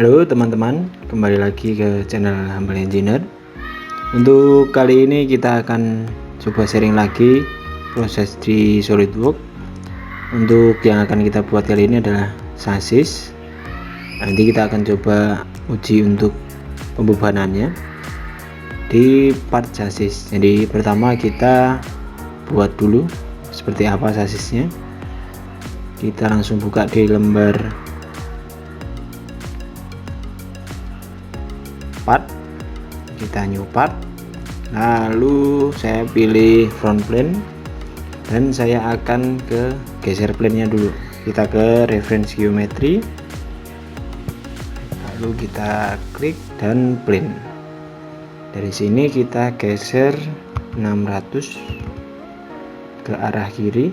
Halo teman-teman, kembali lagi ke channel Humble Engineer. Untuk kali ini kita akan coba sharing lagi proses di SolidWorks. Untuk yang akan kita buat kali ini adalah sasis. Nanti kita akan coba uji untuk pembebanannya di part sasis. Jadi pertama kita buat dulu seperti apa sasisnya. Kita langsung buka di lembar part, kita new part, lalu saya pilih front plane dan saya akan ke geser plane nya dulu. Kita ke reference geometry, lalu kita klik dan plane. Dari sini kita geser 600 ke arah kiri,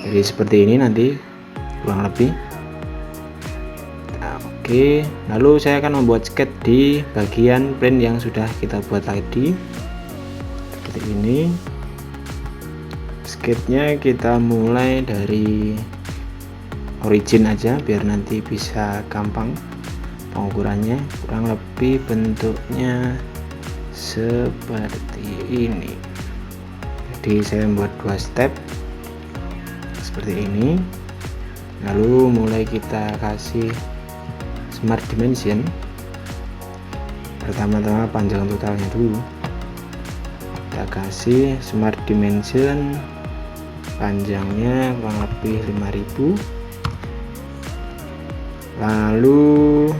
jadi seperti ini nanti kurang lebih. Oke, lalu saya akan membuat sketch di bagian plane yang sudah kita buat tadi seperti ini. Sketchnya kita mulai dari origin aja biar nanti bisa gampang pengukurannya. Kurang lebih bentuknya seperti ini. Jadi saya membuat dua step seperti ini, lalu mulai kita kasih smart dimension. Pertama-tama panjang totalnya dulu, kita kasih smart dimension, panjangnya kurang lebih 5000, lalu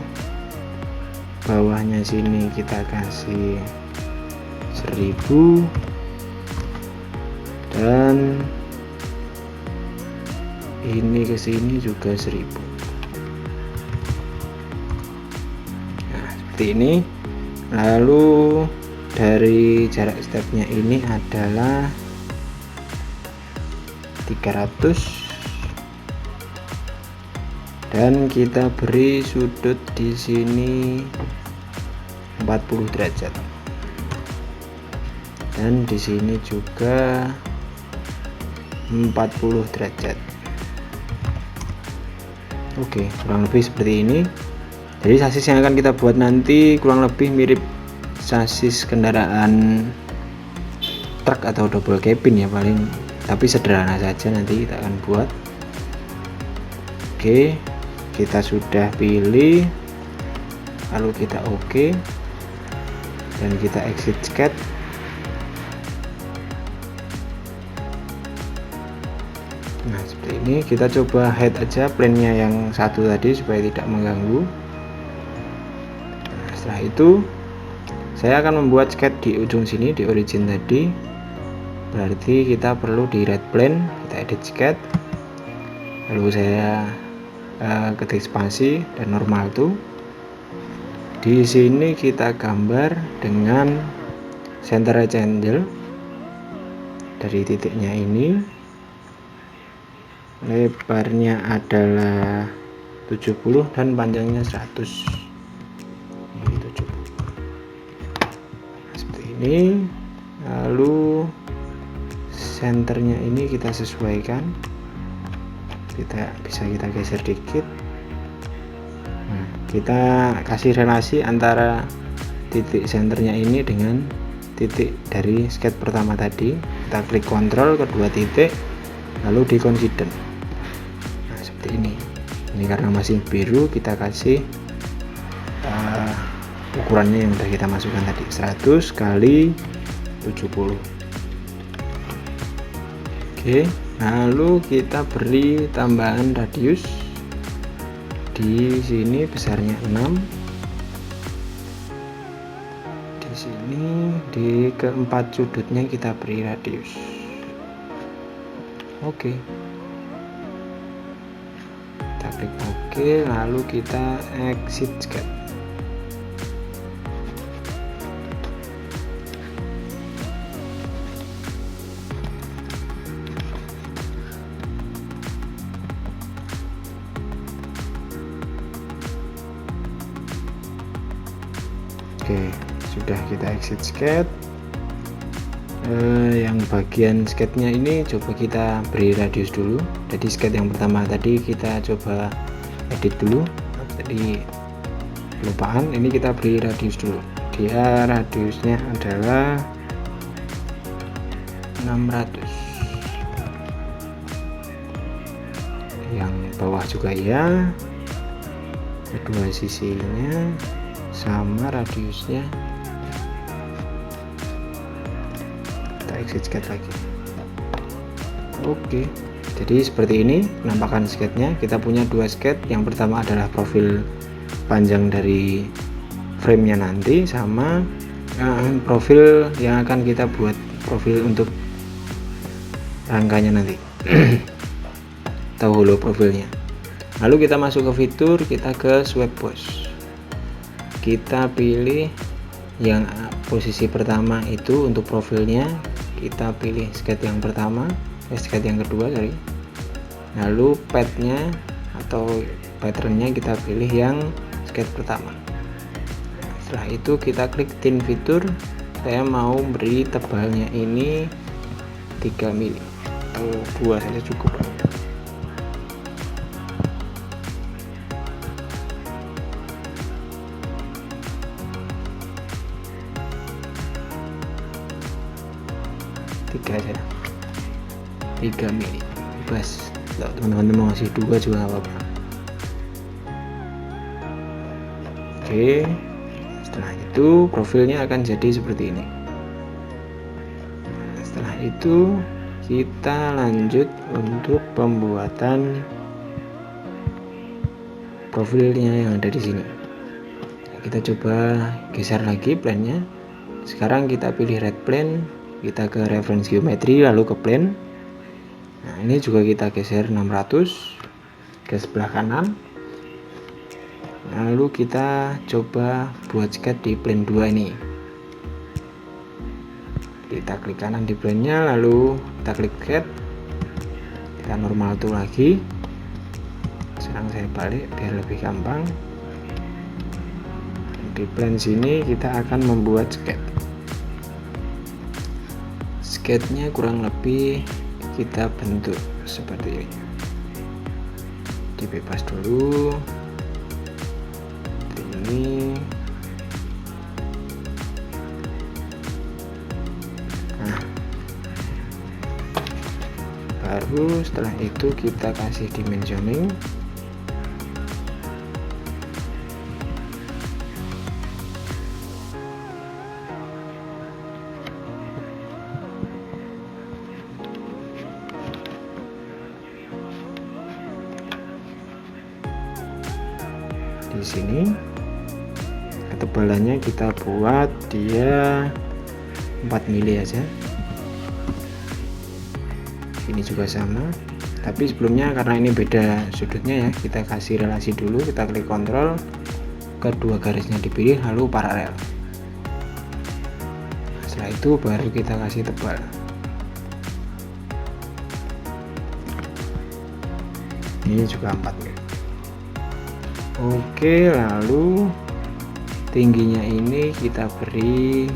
bawahnya sini kita kasih 1000 dan ini ke sini juga 1000. Seperti ini. Lalu dari jarak stepnya ini adalah 300 dan kita beri sudut di sini 40 derajat dan di sini juga 40 derajat. Oke, kurang lebih seperti ini. Jadi sasis yang akan kita buat nanti kurang lebih mirip sasis kendaraan truk atau double cabin ya paling, tapi sederhana saja nanti kita akan buat. Oke, kita sudah pilih, lalu kita oke dan kita exit sketch. Nah seperti ini, kita coba hide aja plane-nya yang satu tadi supaya tidak mengganggu. Setelah itu saya akan membuat sketch di ujung sini di origin tadi, berarti kita perlu di right plane, kita edit sketch, lalu saya ketik spasi dan normal tuh. Di sini kita gambar dengan center rectangle dari titiknya ini, lebarnya adalah 70 dan panjangnya 100. Ini lalu senternya ini kita sesuaikan, kita geser dikit. Nah, kita kasih relasi antara titik senternya ini dengan titik dari sketch pertama tadi. Kita klik kontrol kedua titik lalu di consider. Nah seperti ini karena masih biru kita kasih ukurannya yang sudah kita masukkan tadi 100 kali 70. Oke, lalu kita beri tambahan radius di sini besarnya 6, di sini di keempat sudutnya kita beri radius. Oke, kita klik oke, lalu kita exit sketch. Oke, sudah kita exit sketch. Yang bagian sketchnya ini coba kita beri radius dulu. Jadi sketch yang pertama tadi kita coba edit dulu. Tadi kelupaan, ini kita beri radius dulu. Dia radiusnya adalah 600. Yang bawah juga ya, kedua sisinya sama radiusnya. Kita exit sketch lagi. Oke, jadi seperti ini penampakan sketchnya. Kita punya dua sketch. Yang pertama adalah profil panjang dari framenya nanti, sama profil yang akan kita buat, profil untuk rangkanya nanti atau hollow profilnya. Lalu kita masuk ke fitur, kita ke swipe boss, kita pilih yang posisi pertama itu untuk profilnya, kita pilih sketch yang pertama, sketch yang kedua sorry. Lalu padnya atau patternnya kita pilih yang sketch pertama. Setelah itu kita klik thin fitur. Saya mau beri tebalnya ini 3 mili atau 2 saja cukup. Aja 3 mili bebas. Kalau teman-teman mau ngasih 2 juga nggak apa-apa. Oke, setelah itu profilnya akan jadi seperti ini. Setelah itu kita lanjut untuk pembuatan profilnya yang ada di sini. Kita coba geser lagi plannya. Sekarang kita pilih right plane, kita ke reference geometry, lalu ke plane. Nah, ini juga kita geser 600 ke sebelah kanan. Lalu kita coba buat sketch di plane 2 ini. Kita klik kanan di plane-nya, lalu kita klik sketch. Kita normal tuh lagi. Sekarang saya balik biar lebih gampang. Di plane sini kita akan membuat sketch. Sketchnya kurang lebih kita bentuk seperti ini. Dibebas dulu. Ini. Nah, baru setelah itu kita kasih dimensioning. Di sini ketebalannya kita buat dia 4 mili aja. Ini juga sama, tapi sebelumnya karena ini beda sudutnya ya, kita kasih relasi dulu. Kita klik kontrol, kedua garisnya dipilih, lalu paralel. Setelah itu baru kita kasih tebal. Ini juga 4 mili. Oke, lalu tingginya ini kita beri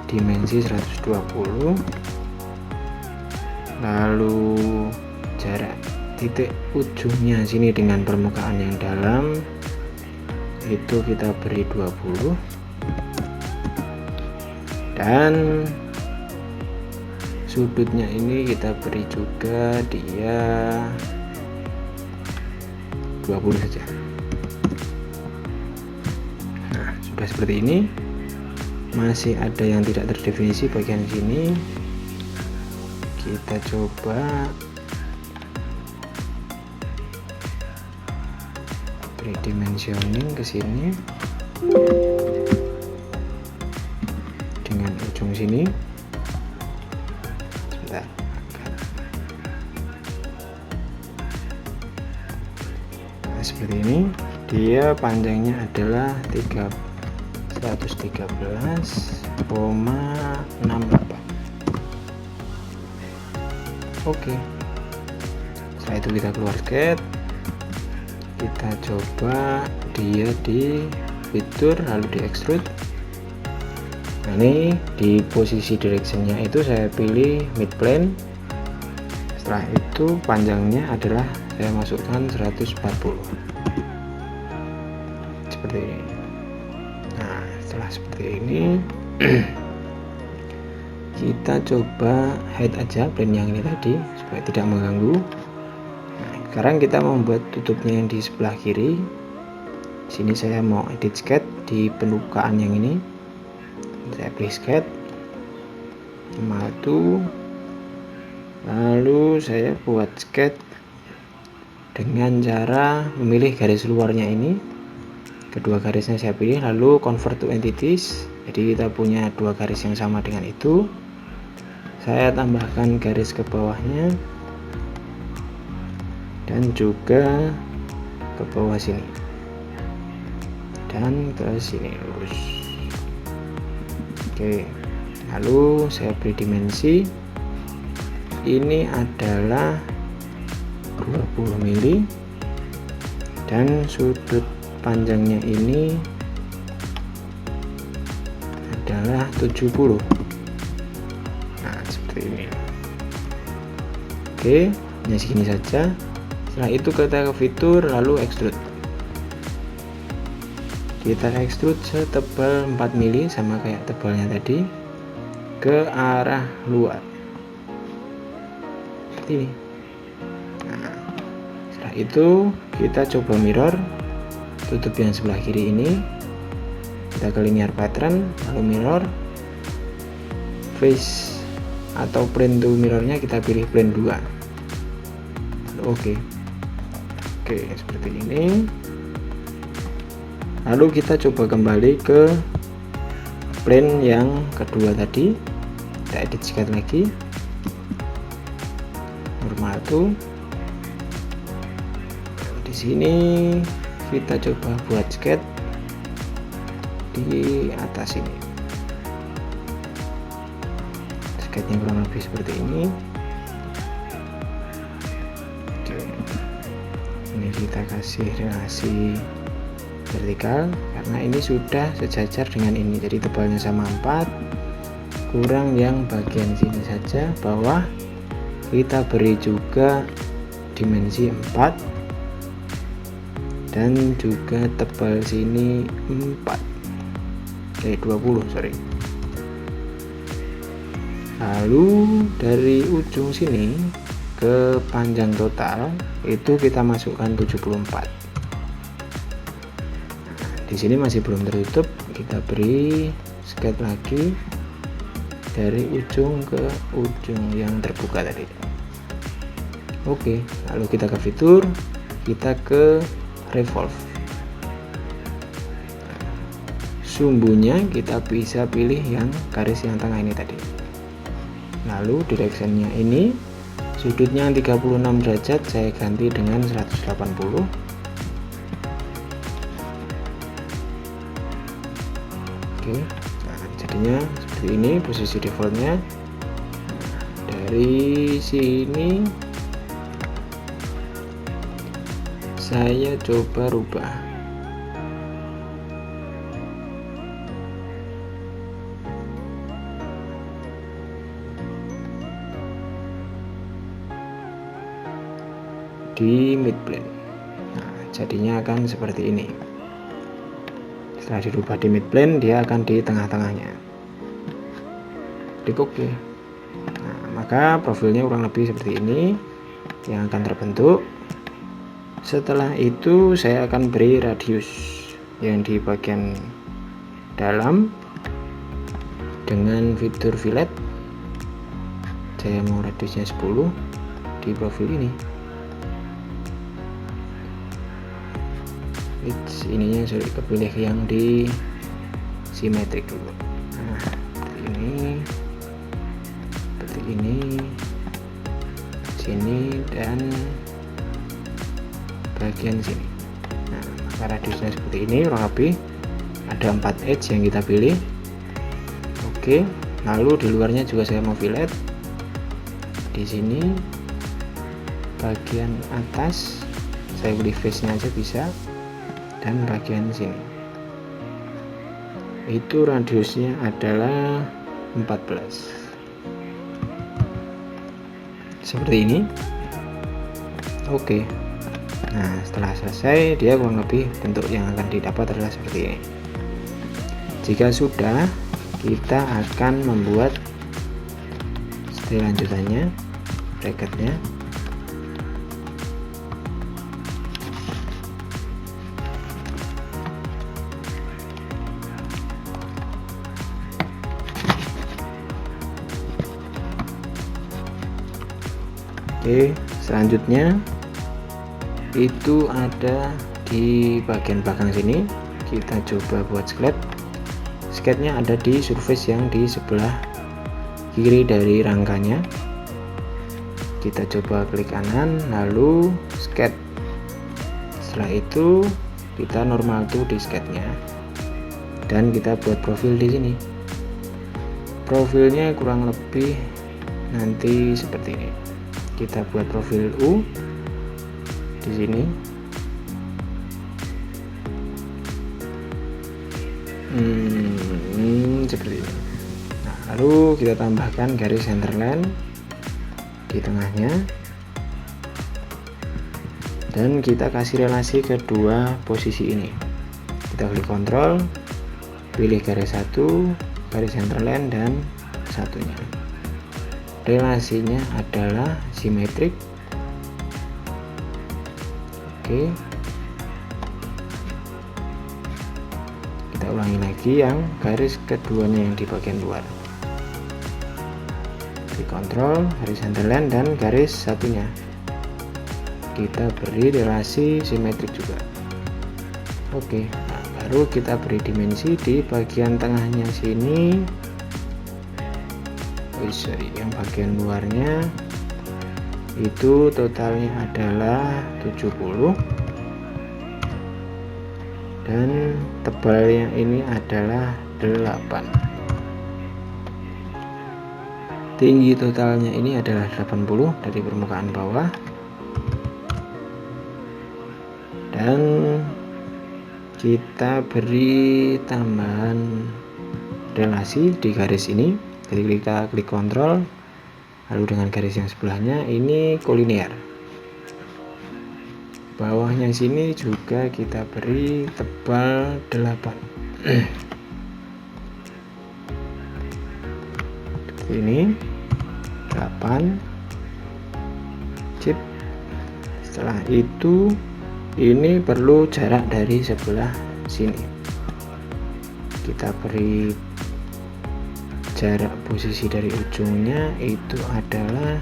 dimensi 120. Lalu jarak titik ujungnya sini dengan permukaan yang dalam itu kita beri 20. Dan sudutnya ini kita beri juga dia 20 saja. Nah, sudah seperti ini. Masih ada yang tidak terdefinisi bagian sini. Kita coba beri dimensioning ke sini dengan ujung sini. Sebentar. Seperti ini, dia panjangnya adalah 113,68. Oke, setelah itu kita keluar sketch, kita coba dia di fitur lalu di extrude. Nah, ini di posisi directionnya itu saya pilih mid plane. Setelah itu panjangnya adalah saya masukkan 140. seperti ini. Nah, setelah seperti ini kita coba hide aja plane yang ini tadi supaya tidak mengganggu. Nah, sekarang kita membuat tutupnya yang di sebelah kiri. Sini saya mau edit sketch di pembukaan yang ini. Saya pilih sketch, matu, lalu saya buat sketch dengan cara memilih garis luarnya ini. Kedua garisnya saya pilih, lalu convert to entities. Jadi kita punya dua garis yang sama dengan itu. Saya tambahkan garis ke bawahnya dan juga ke bawah sini dan ke sini lurus. Oke, lalu saya beri dimensi. Ini adalah 20 mili dan sudut panjangnya ini adalah 70. Nah, seperti ini. Oke, hanya segini saja. Setelah itu kita ke fitur lalu extrude. Kita extrude setebal 4 mili sama kayak tebalnya tadi ke arah luar. Seperti ini. Nah, setelah itu kita coba mirror, tutup yang sebelah kiri ini. Kita ke linear pattern, lalu mirror, face atau plane to mirrornya kita pilih plane 2. Oke, seperti ini. Lalu kita coba kembali ke plane yang kedua tadi. Kita edit sketch lagi, normal tuh. Di sini kita coba buat sketch di atas ini. Sketchnya kurang lebih seperti ini. Oke. Ini kita kasih relasi vertikal karena ini sudah sejajar dengan ini, jadi tebalnya sama 4, kurang yang bagian sini saja. Bawah kita beri juga dimensi 4 dan juga tebal sini 20 sorry. Lalu dari ujung sini ke panjang total itu kita masukkan 74. Di sini masih belum tertutup, kita beri sketch lagi dari ujung ke ujung yang terbuka tadi. Oke, lalu kita ke fitur, kita ke revolve. Sumbunya kita bisa pilih yang garis yang tengah ini tadi. Lalu directionnya ini, sudutnya 36 derajat saya ganti dengan 180. Oke, nah, jadinya seperti ini posisi defaultnya. Dari sini saya coba rubah. Di midplane. Nah, jadinya akan seperti ini. Setelah dirubah di midplane, dia akan di tengah-tengahnya. Klik OK. Nah, maka profilnya kurang lebih seperti ini yang akan terbentuk. Setelah itu saya akan beri radius yang di bagian dalam dengan fitur fillet. Saya mau radiusnya 10 di profil ini. Ininya sudah kepilih yang di simetrik dulu. Nah, seperti ini, sini dan bagian sini. Nah, maka radiusnya seperti ini kurang lebih. Ada 4 edge yang kita pilih. Oke, lalu di luarnya juga saya mau fillet. Di sini bagian atas saya pilih face nya aja bisa, dan bagian sini itu radiusnya adalah 14 seperti ini. Oke, Nah, setelah selesai, dia kurang lebih bentuk yang akan didapat adalah seperti ini. Jika sudah, kita akan membuat style lanjutannya, bracketnya. Oke, selanjutnya itu ada di bagian belakang sini. Kita coba buat sketnya ada di surface yang di sebelah kiri dari rangkanya. Kita coba klik kanan, lalu sketch. Setelah itu kita normal tuh di sketnya, dan kita buat profil di sini. Profilnya kurang lebih nanti seperti ini. Kita buat profil U di sini. Seperti ini. Nah, lalu kita tambahkan garis centerline di tengahnya, dan kita kasih relasi kedua posisi ini. Kita klik Ctrl, pilih garis 1, garis centerline, dan satunya. Relasinya adalah simetrik. Oke, kita ulangi lagi yang garis keduanya yang di bagian luar. Klik Ctrl, garis centerline, dan garis satunya kita beri relasi simetrik juga. Oke, nah, baru kita beri dimensi di bagian tengahnya sini. Yang bagian luarnya itu totalnya adalah 70, dan tebalnya ini adalah 8. Tinggi totalnya ini adalah 80 dari permukaan bawah, dan kita beri tambahan relasi di garis ini. Jadi kita klik Ctrl, lalu dengan garis yang sebelahnya ini kolinear. Bawahnya sini juga kita beri tebal 8. Seperti ini, 8. Sip. Setelah itu ini perlu jarak dari sebelah sini. Kita beri jarak posisi dari ujungnya itu adalah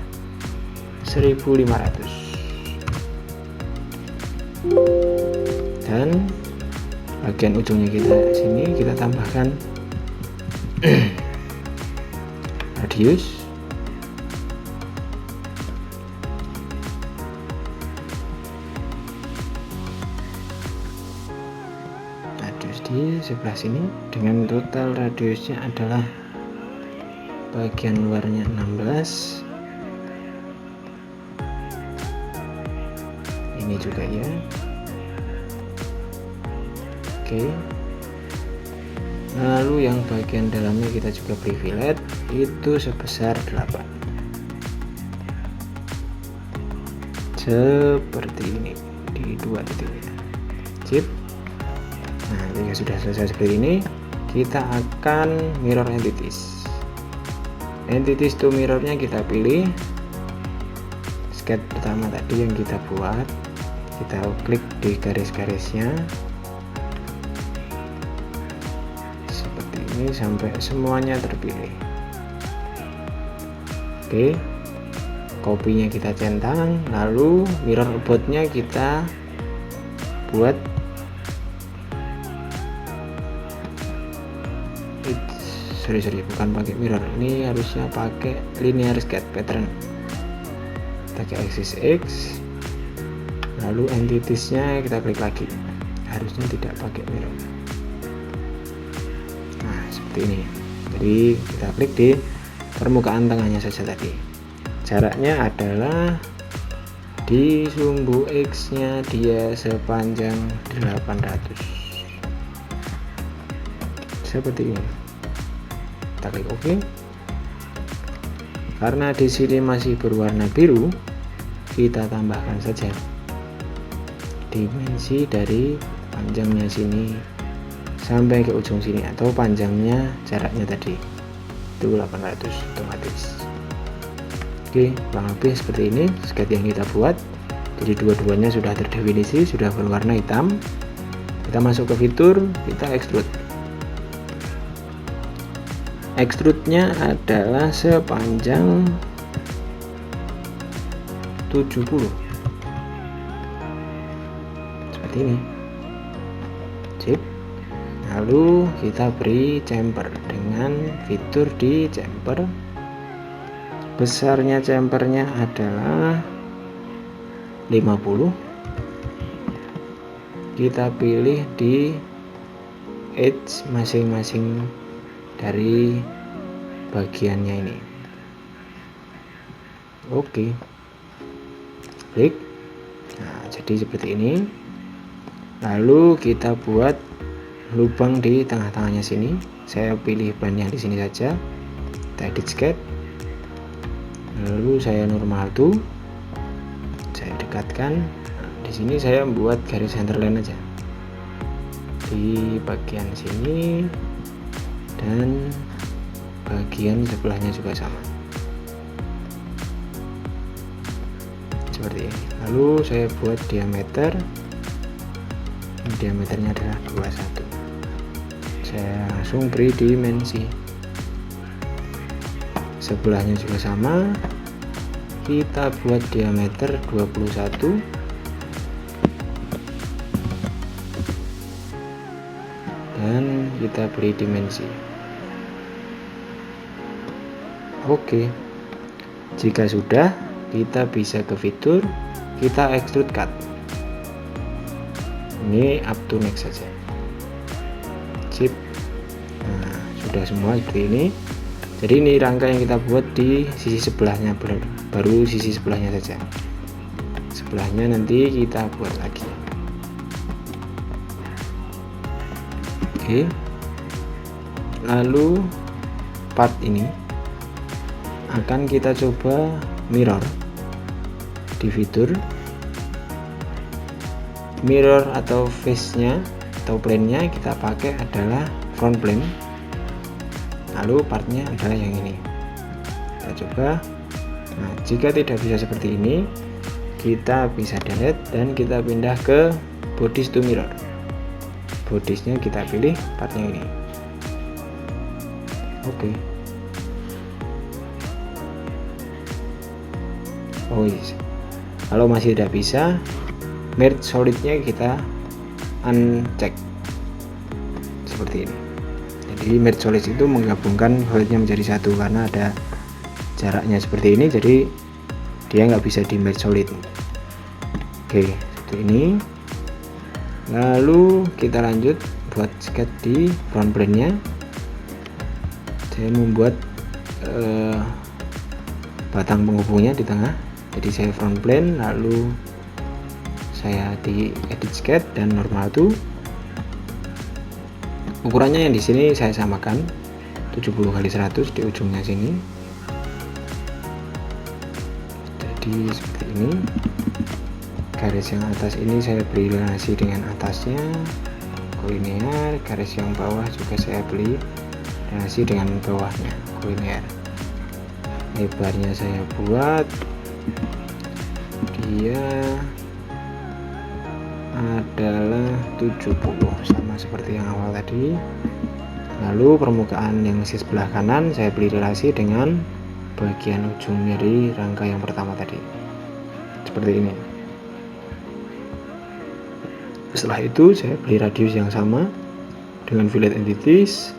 1500, dan bagian ujungnya kita sini kita tambahkan radius. Di sebelah sini dengan total radiusnya adalah bagian luarnya 16. Ini juga ya. Oke. Lalu yang bagian dalamnya kita juga beri fillet, itu sebesar 8. Seperti ini di 2 titiknya. Sip. Nah, jika sudah selesai seperti ini, kita akan mirror entities. Entities to mirrornya kita pilih sketch pertama tadi yang kita buat. Kita klik di garis-garisnya seperti ini sampai semuanya terpilih. Oke, kopinya kita centang, lalu mirror aboutnya kita buat bukan pakai mirror, ini harusnya pakai linear sketch pattern. Kita ke axis X, lalu entitiesnya kita klik lagi, harusnya tidak pakai mirror. Nah, seperti ini. Jadi kita klik di permukaan tengahnya saja tadi. Jaraknya adalah di sumbu X nya dia sepanjang 800, seperti ini. Kita klik OK. Karena di sini masih berwarna biru, kita tambahkan saja dimensi dari panjangnya sini sampai ke ujung sini, atau panjangnya jaraknya tadi itu 800 otomatis. Oke, kurang lebih seperti ini sketch yang kita buat. Jadi dua-duanya sudah terdefinisi, sudah berwarna hitam. Kita masuk ke fitur, kita extrude. Extrude-nya adalah sepanjang 70 seperti ini. Sip. Lalu kita beri chamfer dengan fitur di chamfer. Besarnya chamfernya adalah 50. Kita pilih di edge masing-masing dari bagiannya ini. Oke, klik. Nah, jadi seperti ini. Lalu kita buat lubang di tengah-tengahnya sini. Saya pilih ban yang di sini saja. Kita edit sketch. Lalu saya normal to. Saya dekatkan. Nah, di sini saya membuat garis centerline aja di bagian sini, dan bagian sebelahnya juga sama seperti ini. Lalu saya buat diameter. Diameternya adalah 21. Saya langsung beri dimensi. Sebelahnya juga sama. Kita buat diameter 21. Dan kita beri dimensi. Oke. Jika sudah, kita bisa ke fitur, kita extrude cut. Ini up to next saja. Sip. Nah, sudah semua seperti ini. Jadi ini rangka yang kita buat di sisi sebelahnya, baru sisi sebelahnya saja. Sebelahnya nanti kita buat lagi. Oke. Lalu part ini akan kita coba mirror di fitur mirror, atau face-nya atau plane-nya kita pakai adalah front plane. Lalu partnya adalah yang ini. Kita coba. Nah, jika tidak bisa seperti ini, kita bisa delete dan kita pindah ke bodies to mirror. Bodiesnya kita pilih partnya ini. Oke. Oh yes. Kalau masih tidak bisa, merge solidnya kita uncheck seperti ini. Jadi merge solid itu menggabungkan solidnya menjadi satu, karena ada jaraknya seperti ini, jadi dia nggak bisa di merge solid. Oke, seperti ini. Lalu kita lanjut buat sketch di front plane nya. Saya membuat batang penghubungnya di tengah, jadi saya front plane, lalu saya di edit sketch dan normal to. Ukurannya yang di sini saya samakan 70x100 di ujungnya sini. Jadi seperti ini. Garis yang atas ini saya beri relasi dengan atasnya kolinear, garis yang bawah juga saya beri relasi dengan bawahnya kolinear. Lebarnya saya buat dia adalah 70, sama seperti yang awal tadi. Lalu permukaan yang sisi sebelah kanan saya beri relasi dengan bagian ujung dari rangka yang pertama tadi, seperti ini. Setelah itu saya beri radius yang sama dengan fillet entities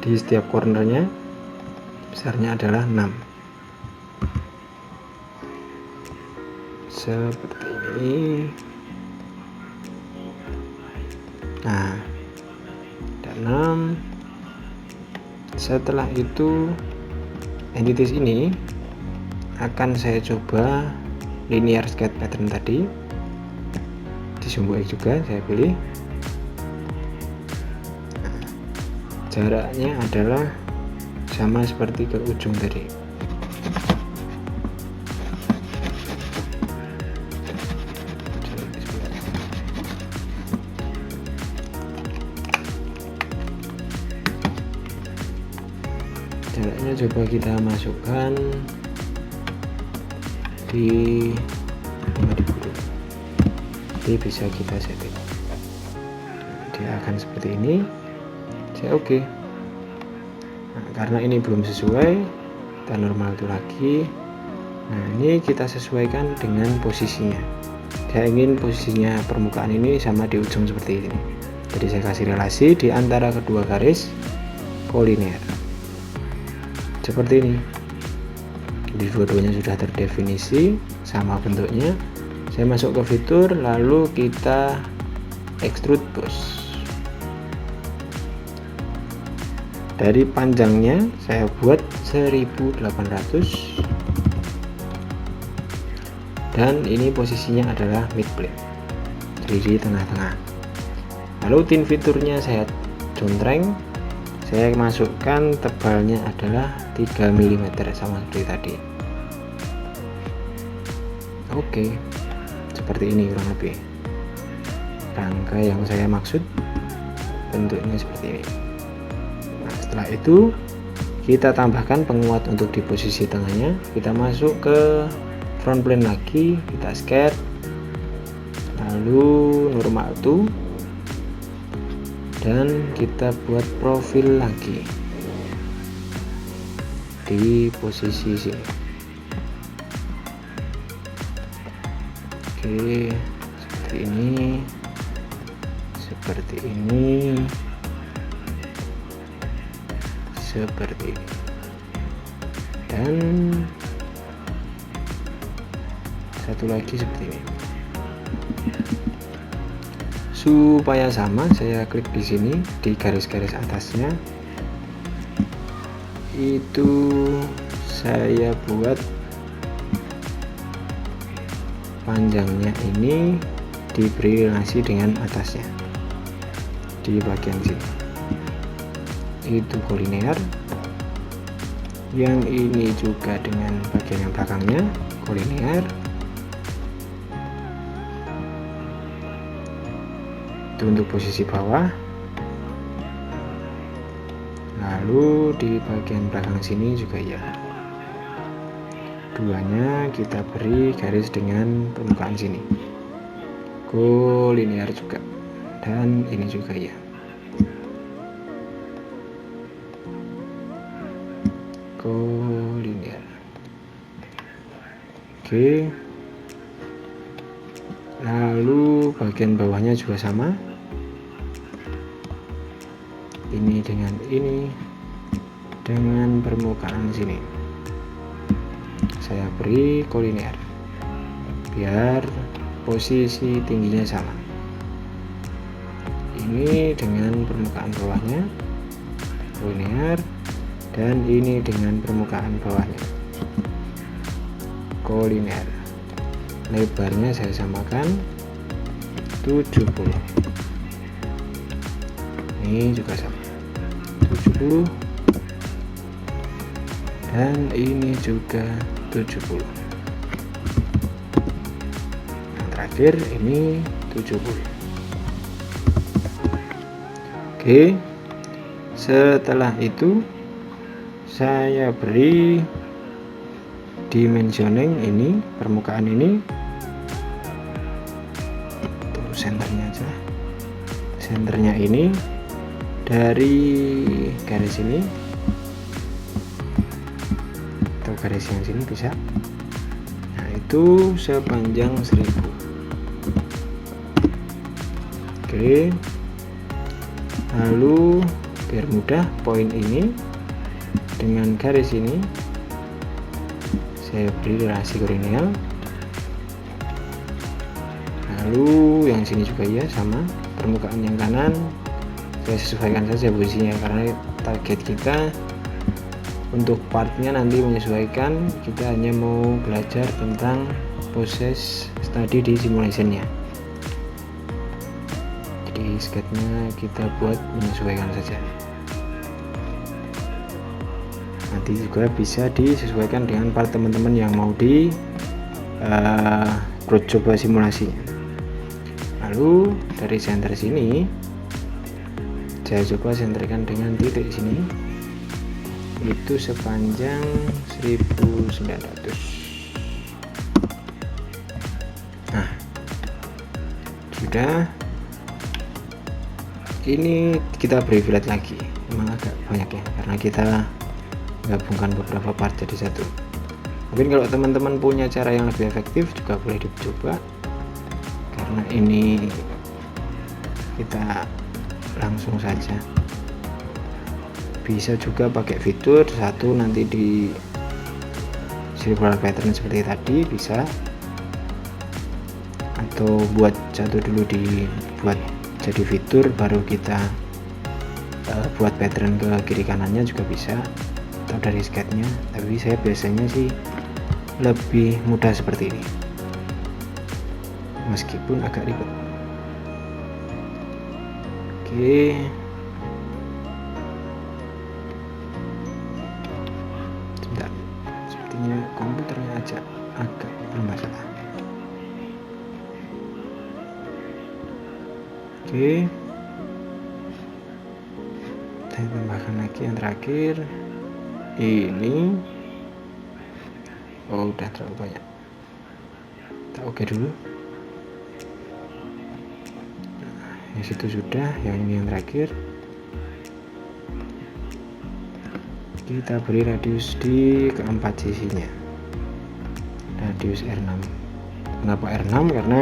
di setiap cornernya. Besarnya adalah 6 seperti ini. Nah, ada 6. Setelah itu entities ini akan saya coba linear sketch pattern tadi di sumbu X juga saya pilih. Jaraknya adalah sama seperti ke ujung tadi. Caranya coba kita masukkan di jadi bisa kita setting. Dia akan seperti ini. Saya oke. Nah, karena ini belum sesuai, kita normal itu lagi. Nah, ini kita sesuaikan dengan posisinya. Saya ingin posisinya permukaan ini sama di ujung seperti ini. Jadi saya kasih relasi di antara kedua garis kolinear seperti ini. Jadi dua-duanya sudah terdefinisi sama bentuknya. Saya masuk ke fitur, lalu kita extrude boss. Dari panjangnya saya buat 1800 dan ini posisinya adalah mid plane, jadi di tengah-tengah. Lalu thin fiturnya saya contreng, saya masukkan tebalnya adalah 3 mm sama seperti tadi. Oke, seperti ini kurang lebih rangka yang saya maksud, bentuknya seperti ini. Nah, setelah itu kita tambahkan penguat untuk di posisi tengahnya. Kita masuk ke front plane lagi, kita sketch, lalu normal to, dan kita buat profil lagi di posisi sini. Oke, seperti ini, seperti ini, seperti ini, dan satu lagi seperti ini. Supaya sama, saya klik di sini di garis-garis atasnya, itu saya buat panjangnya ini diberi relasi dengan atasnya di bagian sini. Itu kolinear, yang ini juga dengan bagian yang belakangnya kolinear. Itu untuk posisi bawah. Lalu di bagian belakang sini juga ya, duanya kita beri garis dengan permukaan sini kolinear juga, dan ini juga ya. Kolinear. Oke, lalu bagian bawahnya juga sama, ini dengan permukaan sini saya beri kolinear biar posisi tingginya sama. Ini dengan permukaan bawahnya kolinear, dan ini dengan permukaan bawahnya kolinear. Lebarnya saya samakan 70. Ini juga sama 70, dan ini juga 70. Yang terakhir ini 70. Oke, setelah itu saya beri dimensioning ini permukaan ini, tuh senternya aja, senternya ini dari garis ini atau garis yang sini bisa. Nah, itu sepanjang 1000. Oke, lalu biar mudah, poin ini dengan garis ini saya beri relasi kolinear. Lalu yang sini juga ya sama, permukaan yang kanan saya sesuaikan saja posisinya, karena target kita untuk partnya nanti menyesuaikan. Kita hanya mau belajar tentang proses study di simulationnya, jadi sketnya kita buat menyesuaikan saja. Nanti juga bisa disesuaikan dengan part teman-teman yang mau di coba simulasinya. Lalu dari center sini saya coba senterkan dengan titik sini, itu sepanjang 1900. Nah, sudah. Ini kita beri fillet lagi, memang agak banyak ya karena kita gabungkan beberapa part jadi satu. Mungkin kalau teman-teman punya cara yang lebih efektif juga boleh dicoba, karena ini kita langsung saja. Bisa juga pakai fitur satu nanti di circular pattern seperti tadi bisa, atau buat satu dulu dibuat jadi fitur baru kita buat pattern ke kiri kanannya juga bisa, atau dari sketnya. Tapi saya biasanya sih lebih mudah seperti ini meskipun agak ribet. Oke, sebentar, sepertinya komputernya aja agak bermasalah. Oke, saya tambahkan lagi yang terakhir ini. Oh, udah terlalu banyak, kita oke dulu. Nah, yang situ sudah, yang ini yang terakhir. Kita beri radius di keempat sisinya, radius R6. Kenapa R6? Karena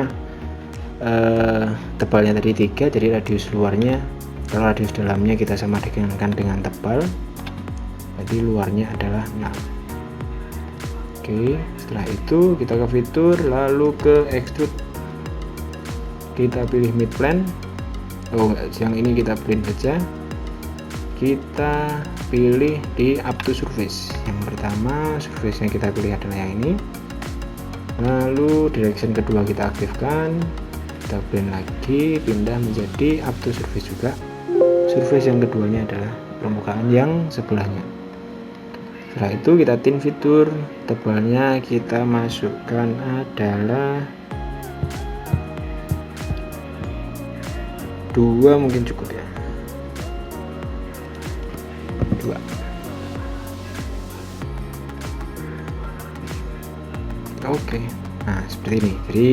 tebalnya tadi 3, jadi radius luarnya, kalau radius dalamnya kita sama dengan tebal, jadi luarnya adalah 6. Oke, setelah itu kita ke fitur, lalu ke extrude, kita pilih mid plane. Oh, yang ini kita print saja, kita pilih di up to surface. Yang pertama surface yang kita pilih adalah yang ini, lalu direction kedua kita aktifkan, kita blend lagi, pindah menjadi up to surface juga. Surface yang keduanya adalah permukaan yang sebelahnya. Setelah itu kita tint fitur, tebalnya kita masukkan adalah 2, mungkin cukup ya, 2. Oke, nah seperti ini. Jadi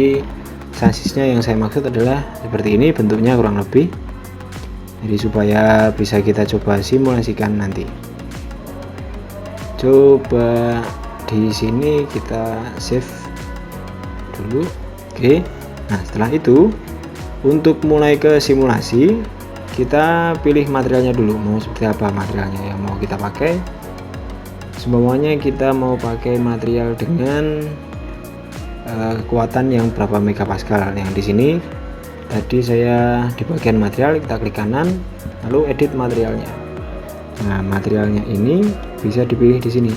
sansisnya yang saya maksud adalah seperti ini bentuknya kurang lebih, jadi supaya bisa kita coba simulasikan nanti. Coba di sini kita save dulu. Oke, nah setelah itu untuk mulai ke simulasi kita pilih materialnya dulu, mau seperti apa materialnya yang mau kita pakai. Semuanya kita mau pakai material dengan kekuatan yang berapa megapascal. Yang di sini tadi saya di bagian material, kita klik kanan lalu edit materialnya. Nah, materialnya ini bisa dipilih di sini.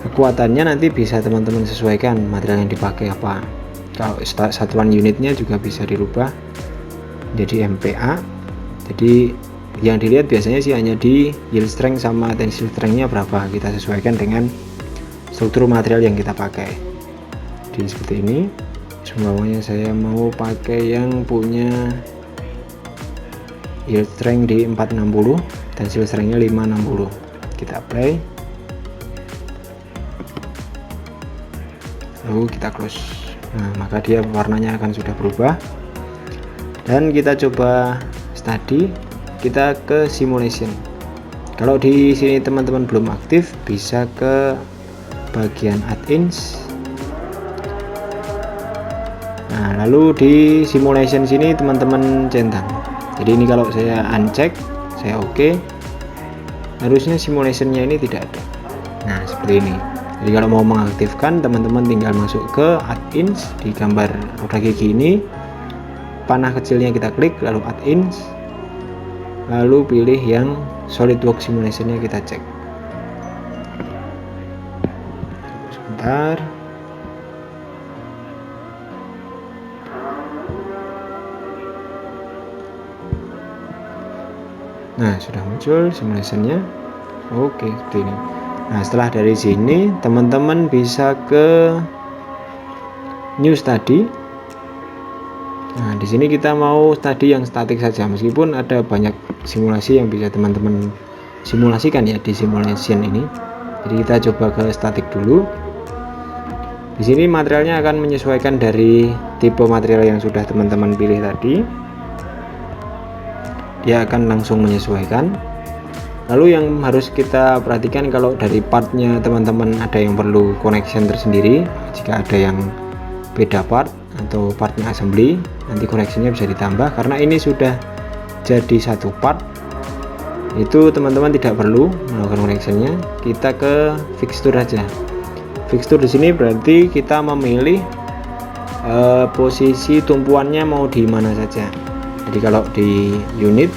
Kekuatannya nanti bisa teman-teman sesuaikan material yang dipakai apa. Kalau satuan unitnya juga bisa dirubah jadi MPa. Jadi yang dilihat biasanya sih hanya di yield strength sama tensile strength-nya berapa, kita sesuaikan dengan struktur material yang kita pakai. Jadi seperti ini. Semuanya saya mau pakai yang punya yield strength di 460, tensile strength-nya 560. Kita apply, lalu kita close. Nah, maka dia warnanya akan sudah berubah. Dan kita coba study, kita ke simulation. Kalau di sini teman-teman belum aktif, bisa ke bagian add-ins. Nah, lalu di simulation sini teman-teman centang. Jadi ini kalau saya uncheck, saya oke, harusnya simulationnya ini tidak ada. Nah, seperti ini. Jadi kalau mau mengaktifkan, teman-teman tinggal masuk ke add-ins di gambar roda gigi ini, panah kecilnya kita klik, lalu add-ins, lalu pilih yang SolidWorks simulationnya kita cek. Sebentar. Nah, sudah muncul simulationnya. Oke, seperti ini. Nah, setelah dari sini teman-teman bisa ke new study. Nah, di sini kita mau study yang statik saja, meskipun ada banyak simulasi yang bisa teman-teman simulasikan ya di simulation ini. Jadi kita coba ke statik dulu. Di sini materialnya akan menyesuaikan dari tipe material yang sudah teman-teman pilih tadi. Dia akan langsung menyesuaikan. Lalu yang harus kita perhatikan, kalau dari partnya teman-teman ada yang perlu connection tersendiri, jika ada yang beda part atau partnya assembly, nanti connectionnya bisa ditambah. Karena ini sudah jadi satu part, itu teman-teman tidak perlu melakukan connectionnya. Kita ke fixture aja. Fixture di sini berarti kita memilih posisi tumpuannya mau di mana saja. Jadi kalau di unit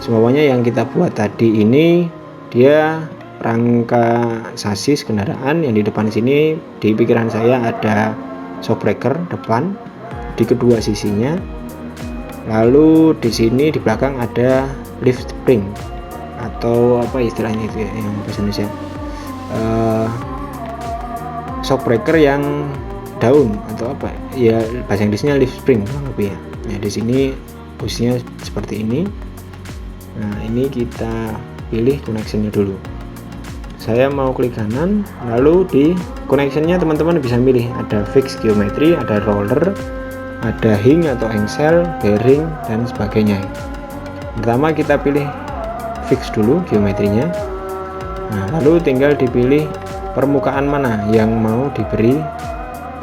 semuanya yang kita buat tadi ini, dia rangka sasis kendaraan yang di depan sini, di pikiran saya ada shockbreaker depan di kedua sisinya. Lalu di sini di belakang ada lift spring atau apa istilahnya itu ya, yang bahasa Indonesia, shockbreaker yang daun atau apa ya, bahasa Inggrisnya lift spring lebih ya. Nah di sini posisinya seperti ini. Nah ini kita pilih connectionnya dulu. Saya mau klik kanan, lalu di connectionnya teman-teman bisa pilih ada fix geometry, ada roller, ada hing atau engsel, bearing dan sebagainya. Pertama kita pilih fix dulu geometrinya. Nah lalu tinggal dipilih permukaan mana yang mau diberi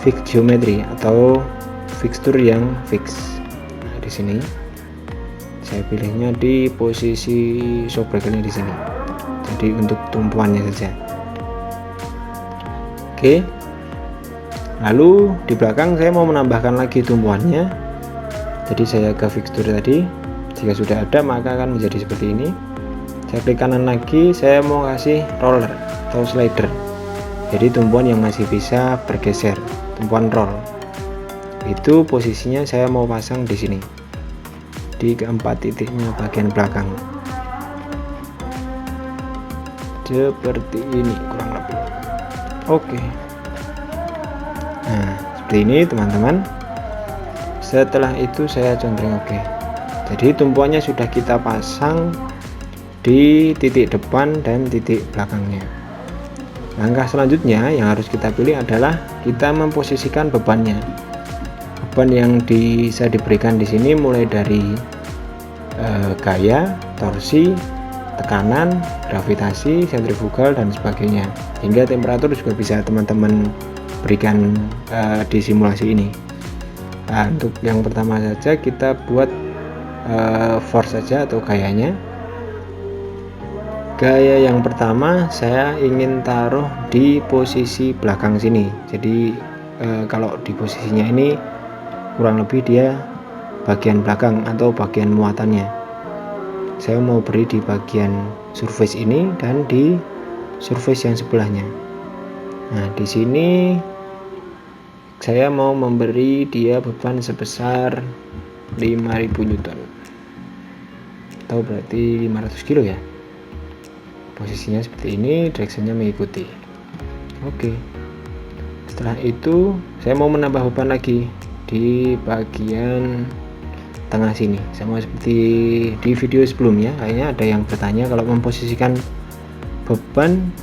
fix geometry atau fixture yang fix. Nah, di sini saya pilihnya di posisi shockbreakernya di sini. Jadi untuk tumpuannya saja. Oke. Lalu di belakang saya mau menambahkan lagi tumpuannya. Jadi saya ke fixture tadi. Jika sudah ada maka akan menjadi seperti ini. Saya klik kanan lagi, saya mau kasih roller atau slider. Jadi tumpuan yang masih bisa bergeser, tumpuan roll. Itu posisinya saya mau pasang di sini. Di keempat titiknya bagian belakang. Seperti ini kurang lebih. Oke. Nah, seperti ini teman-teman. Setelah itu saya centering oke. Jadi tumpuannya sudah kita pasang di titik depan dan titik belakangnya. Langkah selanjutnya yang harus kita pilih adalah kita memposisikan bebannya. Beban yang bisa diberikan di sini mulai dari gaya, torsi, tekanan, gravitasi, sentrifugal dan sebagainya. Hingga temperatur juga bisa teman-teman berikan di simulasi ini. Nah, untuk yang pertama saja kita buat force saja atau gayanya. Gaya yang pertama saya ingin taruh di posisi belakang sini. Jadi kalau di posisinya ini kurang lebih dia bagian belakang atau bagian muatannya. Saya mau beri di bagian surface ini dan di surface yang sebelahnya. Nah, di sini saya mau memberi dia beban sebesar 5000 Newton. Atau berarti 500 kilo ya. Posisinya seperti ini, directionnya mengikuti. Oke. Setelah itu saya mau menambah beban lagi di bagian tengah sini, sama seperti di video sebelumnya. Kayaknya ada yang bertanya kalau memposisikan beban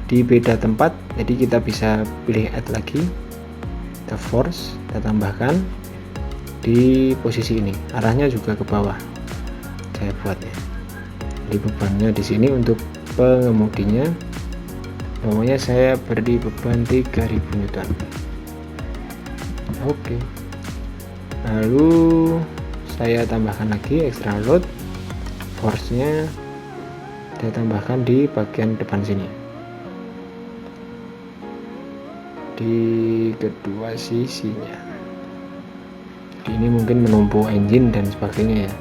di beda tempat, jadi kita bisa pilih add lagi, kita force, kita tambahkan di posisi ini, arahnya juga ke bawah. Saya buatnya di bebannya di sini untuk pengemudinya, namanya saya beri beban 3000 Newton. Oke. Lalu saya tambahkan lagi extra load, force-nya saya tambahkan di bagian depan sini, di kedua sisinya. Ini mungkin menumpuk engine dan sebagainya ya.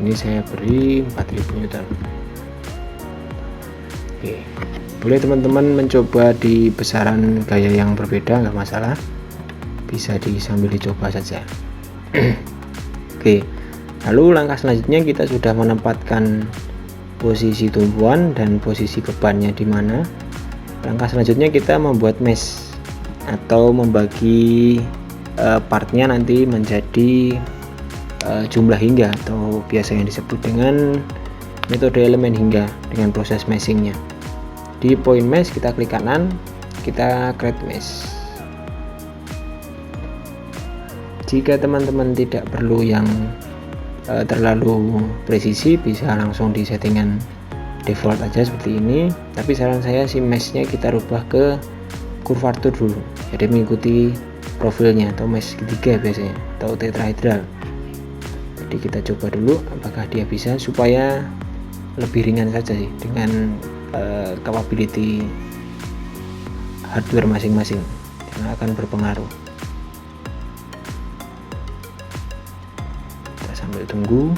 Ini saya beri 4000 Newton. Oke, boleh teman-teman mencoba di besaran gaya yang berbeda, nggak masalah, bisa sambil dicoba saja. Oke, lalu langkah selanjutnya kita sudah menempatkan posisi tumpuan dan posisi bebannya di mana. Langkah selanjutnya kita membuat mesh atau membagi partnya nanti menjadi jumlah hingga atau biasa yang disebut dengan metode elemen hingga dengan proses meshingnya. Di point mesh kita klik kanan, kita create mesh. Jika teman-teman tidak perlu yang terlalu presisi, bisa langsung di settingan default aja seperti ini, tapi saran saya si meshnya kita rubah ke curvature dulu, jadi mengikuti profilnya atau mesh ketiga biasanya atau tetrahedral. Jadi kita coba dulu apakah dia bisa, supaya lebih ringan saja sih dengan capability hardware masing-masing, karena akan berpengaruh. Kita sambil tunggu.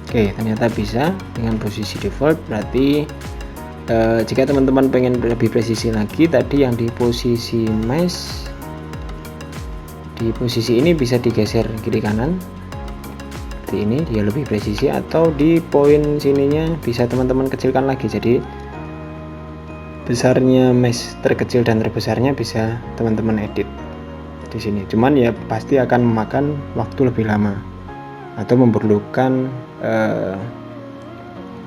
Oke, ternyata bisa dengan posisi default. Berarti jika teman-teman pengen lebih presisi lagi, tadi yang di posisi mesh, di posisi ini bisa digeser kiri kanan seperti ini, dia lebih presisi, atau di poin sininya bisa teman-teman kecilkan lagi, jadi besarnya mesh terkecil dan terbesarnya bisa teman-teman edit di sini. Cuman ya pasti akan memakan waktu lebih lama atau memerlukan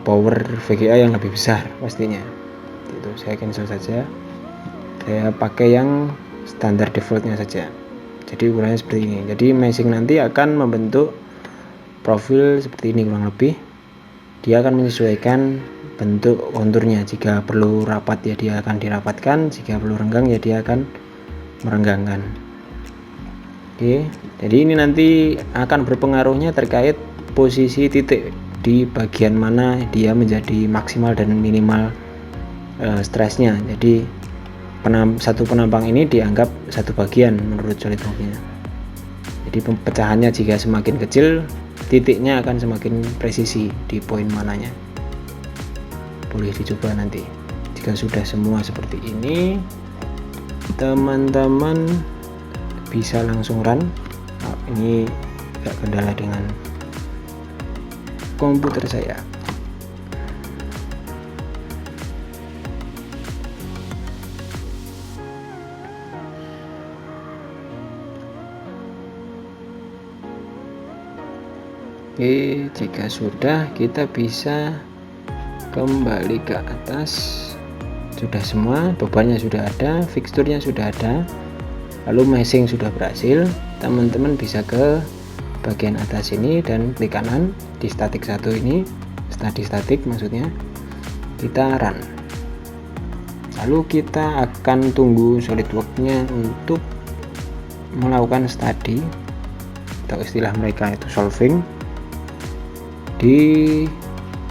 power VGA yang lebih besar pastinya. Itu saya cancel saja, saya pakai yang standar defaultnya saja. Jadi ukurannya seperti ini. Jadi meshing nanti akan membentuk profil seperti ini kurang lebih. Dia akan menyesuaikan bentuk konturnya. Jika perlu rapat ya dia akan dirapatkan, jika perlu renggang ya dia akan merenggangkan. Oke, jadi ini nanti akan berpengaruhnya terkait posisi titik di bagian mana dia menjadi maksimal dan minimal stresnya. Jadi satu penampang ini dianggap satu bagian menurut SolidWorks-nya. Jadi pecahannya jika semakin kecil, titiknya akan semakin presisi di poin mananya. Boleh dicoba nanti. Jika sudah semua seperti ini, teman-teman bisa langsung run. Nah, ini tidak kendala dengan komputer saya. Oke, jika sudah, kita bisa kembali ke atas. Sudah semua, bebannya sudah ada, fixturnya sudah ada, lalu meshing sudah berhasil. Teman-teman bisa ke bagian atas ini dan klik kanan di statik 1 ini, study statik maksudnya, kita run. Lalu kita akan tunggu SolidWorks-nya untuk melakukan study atau istilah mereka itu solving di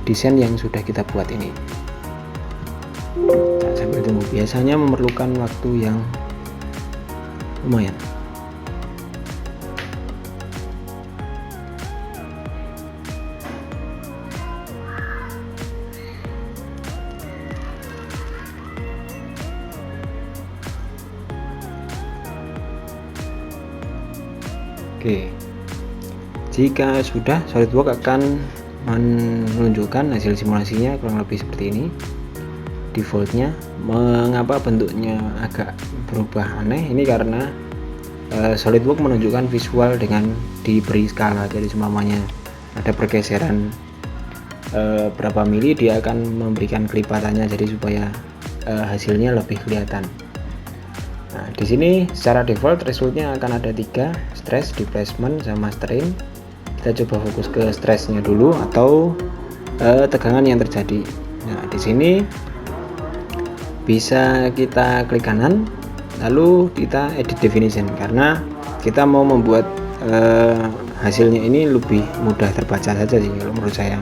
desain yang sudah kita buat ini. Nah, sambil tunggu, biasanya memerlukan waktu yang lumayan. Oke, jika sudah, SolidWorks akan menunjukkan hasil simulasinya kurang lebih seperti ini. Defaultnya, mengapa bentuknya agak berubah aneh? Ini karena SolidWorks menunjukkan visual dengan diberi skala. Jadi semuanya ada pergeseran berapa mili, dia akan memberikan kelipatannya, jadi supaya hasilnya lebih kelihatan. Nah, di sini secara default resultnya akan ada 3, stress, displacement, sama strain. Kita coba fokus ke stressnya dulu atau tegangan yang terjadi. Nah, di sini bisa kita klik kanan, lalu kita edit definition, karena kita mau membuat hasilnya ini lebih mudah terbaca saja sih kalau menurut saya.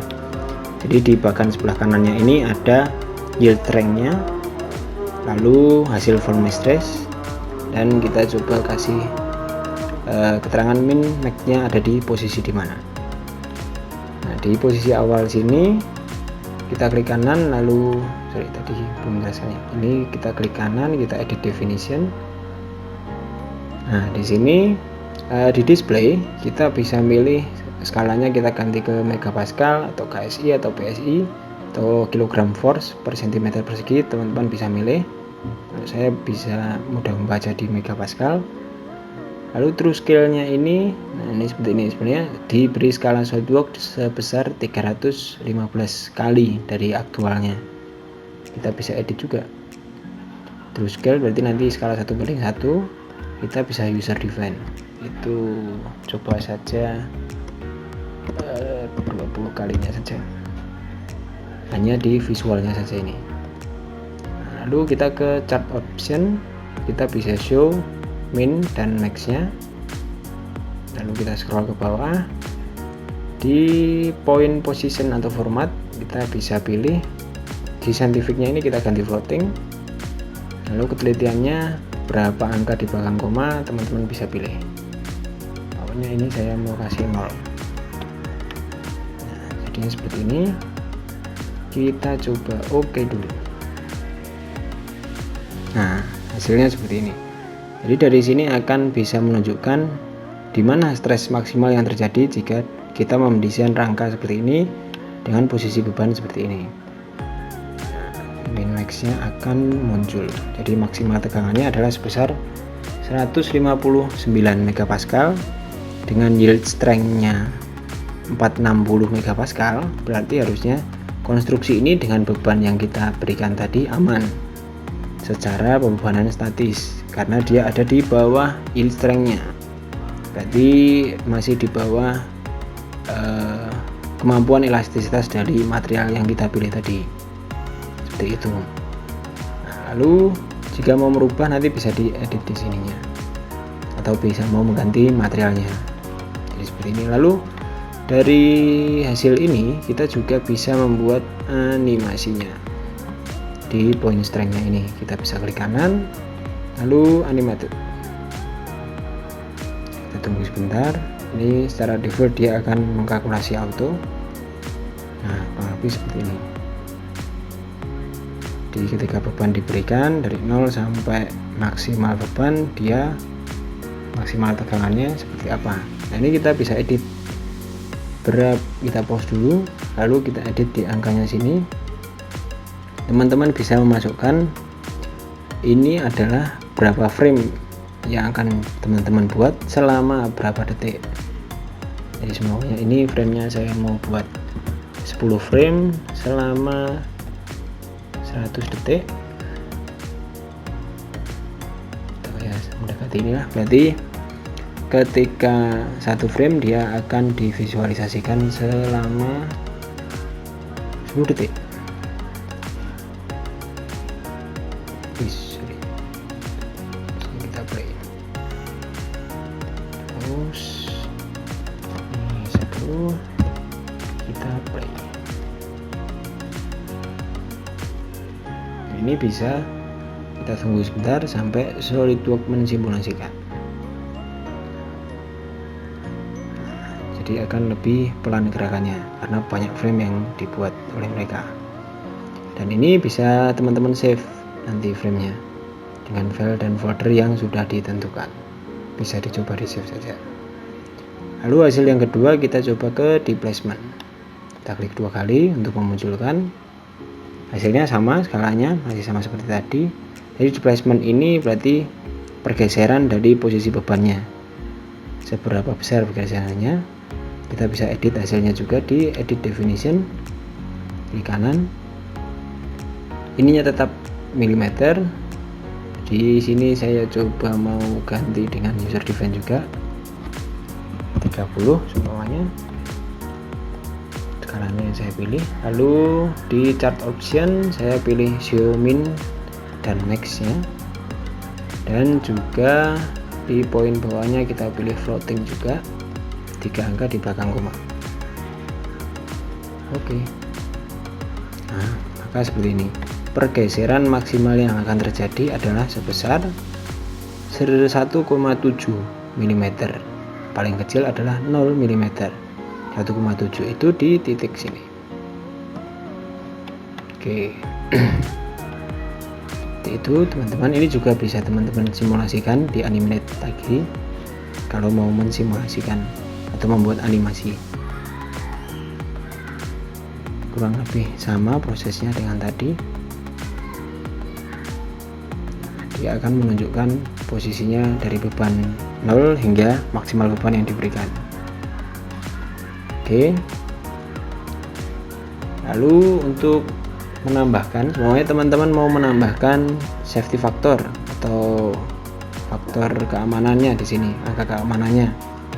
Jadi di bagian sebelah kanannya ini ada yield strength-nya, lalu hasil volume stress, dan kita coba kasih keterangan min max-nya ada di posisi di mana. Nah, di posisi awal sini kita klik kanan, lalu tadi belum rasanya. Ini kita klik kanan, kita edit definition. Nah, di sini di display kita bisa milih skalanya, kita ganti ke megapascal atau KSI atau PSI atau kilogram force per cm persegi. Teman-teman bisa milih. Saya bisa mudah membaca di megapascal. Lalu true scale-nya ini, nah ini seperti ini, sebenarnya diberi skala SolidWorks sebesar 315 kali dari aktualnya. Kita bisa edit juga. True scale berarti nanti skala 1/1, kita bisa user define. Itu coba saja 20 kalinya saja. Hanya di visualnya saja ini. Lalu kita ke chart option, kita bisa show min dan max nya. Lalu kita scroll ke bawah, di point position atau format kita bisa pilih. Di scientificnya ini kita ganti floating. Lalu ketelitiannya berapa angka di belakang koma, teman-teman bisa pilih. Pokoknya ini saya mau kasih 0. Nah, jadinya seperti ini. Kita coba oke dulu. Nah, hasilnya seperti ini. Jadi dari sini akan bisa menunjukkan di mana stres maksimal yang terjadi jika kita mendesain rangka seperti ini dengan posisi beban seperti ini. Min max-nya akan muncul. Jadi maksimal tegangannya adalah sebesar 159 megapascal dengan yield strength-nya 460 megapascal. Berarti harusnya konstruksi ini dengan beban yang kita berikan tadi aman secara pembebanan statis, karena dia ada di bawah yield strength-nya. Berarti masih di bawah kemampuan elastisitas dari material yang kita pilih tadi. Seperti itu. Nah, lalu jika mau merubah nanti bisa diedit di sininya, atau bisa mau mengganti materialnya. Jadi seperti ini. Lalu dari hasil ini kita juga bisa membuat animasinya. Di point strength-nya ini kita bisa klik kanan, lalu animated. Kita tunggu sebentar. Ini secara default dia akan mengkalkulasi auto. Nah, kurang lebih seperti ini. Jadi ketika beban diberikan dari 0 sampai maksimal beban, dia maksimal tegangannya seperti apa. Nah, ini kita bisa edit. Kita pause dulu, lalu kita edit di angkanya sini. Teman-teman bisa memasukkan ini adalah berapa frame yang akan teman-teman buat selama berapa detik. Jadi semuanya ini framenya saya mau buat 10 frame selama 100 detik. Ya, mendekati inilah. Berarti ketika satu frame dia akan divisualisasikan selama 10 detik. Kita play. Terus ini 10, kita play. Ini bisa kita tunggu sebentar sampai SolidWorks mensimulasikan. Jadi akan lebih pelan gerakannya karena banyak frame yang dibuat oleh mereka. Dan ini bisa teman-teman save nanti framenya dengan file dan folder yang sudah ditentukan. Bisa dicoba di save saja. Lalu hasil yang kedua kita coba ke displacement. Kita klik 2 kali untuk memunculkan. Hasilnya sama, skalanya masih sama seperti tadi. Jadi displacement ini berarti pergeseran dari posisi bebannya. Seberapa besar pergeserannya? Kita bisa edit hasilnya juga di edit definition di kanan. Ininya tetap milimeter. Di sini saya coba mau ganti dengan user define juga 30 semuanya. Skalanya yang saya pilih. Lalu di chart option saya pilih show min dan max nya, dan juga di poin bawahnya kita pilih floating juga 3 angka di belakang koma. Oke. Nah, maka seperti ini. Pergeseran maksimal yang akan terjadi adalah sebesar 1,7 mm. Paling kecil adalah 0 mm. 1,7 itu di titik sini. Oke. Itu teman-teman, ini juga bisa teman-teman simulasikan di Animate lagi kalau mau mensimulasikan atau membuat animasi. Kurang lebih sama prosesnya dengan tadi. Dia akan menunjukkan posisinya dari beban 0 hingga maksimal beban yang diberikan. Oke. Lalu untuk menambahkan, semuanya teman-teman mau menambahkan safety factor atau faktor keamanannya di sini, angka keamanannya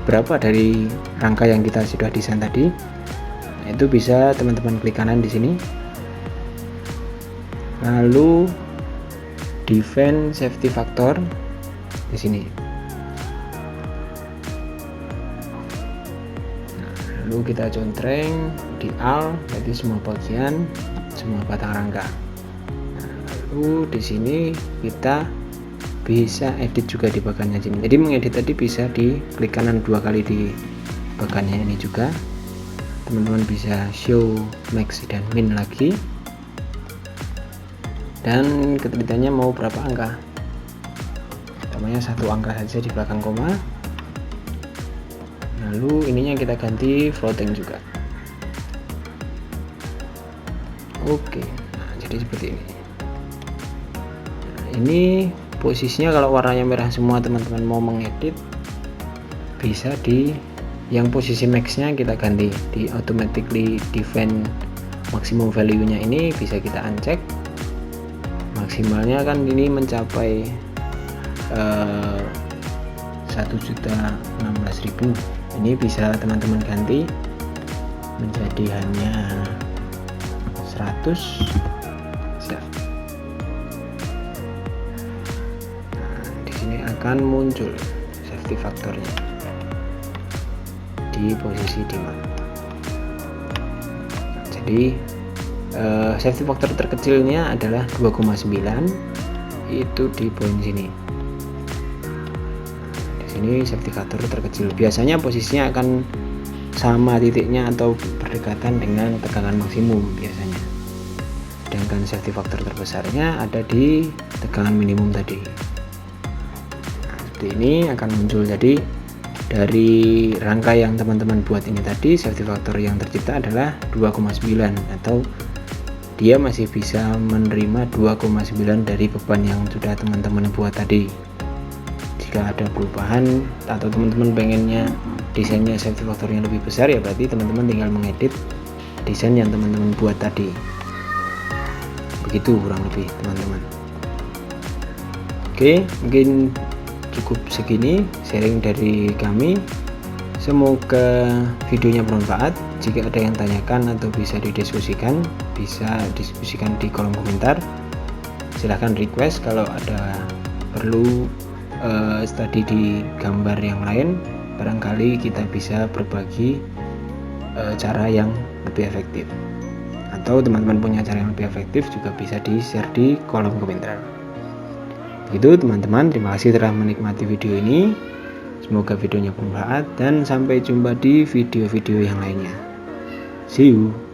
berapa dari rangka yang kita sudah desain tadi. Nah, itu bisa teman-teman klik kanan di sini. Lalu define safety factor di sini. Nah, lalu kita contreng di all, jadi semua bagian, semua batang rangka. Nah, lalu di sini kita bisa edit juga di bagiannya sini. Jadi mengedit tadi bisa di klik kanan 2 kali di bagiannya ini juga. Teman-teman bisa show max dan min lagi. Dan ketelitiannya mau berapa angka? Namanya 1 angka saja di belakang koma. Lalu ininya kita ganti floating juga. Oke, nah jadi seperti ini. Nah, ini posisinya kalau warnanya merah semua teman-teman mau mengedit, bisa di yang posisi max-nya kita ganti di automatically define maximum value-nya, ini bisa kita uncheck. Maksimalnya kan ini mencapai 1.016.000. Ini bisa teman-teman ganti menjadi hanya 100. Siap. Nah, di sini akan muncul safety factornya di posisi demand. Nah, jadi safety factor terkecilnya adalah 2,9, itu di poin sini. Di sini safety factor terkecil biasanya posisinya akan sama titiknya atau berdekatan dengan tegangan maksimum biasanya. Sedangkan safety factor terbesarnya ada di tegangan minimum tadi. Nah, seperti ini akan muncul. Jadi dari rangka yang teman-teman buat ini tadi, safety factor yang tercipta adalah 2,9, atau dia masih bisa menerima 2,9 dari beban yang sudah teman-teman buat tadi. Jika ada perubahan atau teman-teman pengennya desainnya safety factornya lebih besar, ya berarti teman-teman tinggal mengedit desain yang teman-teman buat tadi. Begitu kurang lebih teman-teman. Oke, mungkin cukup segini sharing dari kami. Semoga videonya bermanfaat. Jika ada yang tanyakan atau bisa didiskusikan di kolom komentar. Silahkan request kalau ada perlu studi di gambar yang lain, barangkali kita bisa berbagi cara yang lebih efektif, atau teman-teman punya cara yang lebih efektif juga bisa di share di kolom komentar. Begitu teman-teman, terima kasih telah menikmati video ini. Semoga videonya bermanfaat dan sampai jumpa di video-video yang lainnya. See you.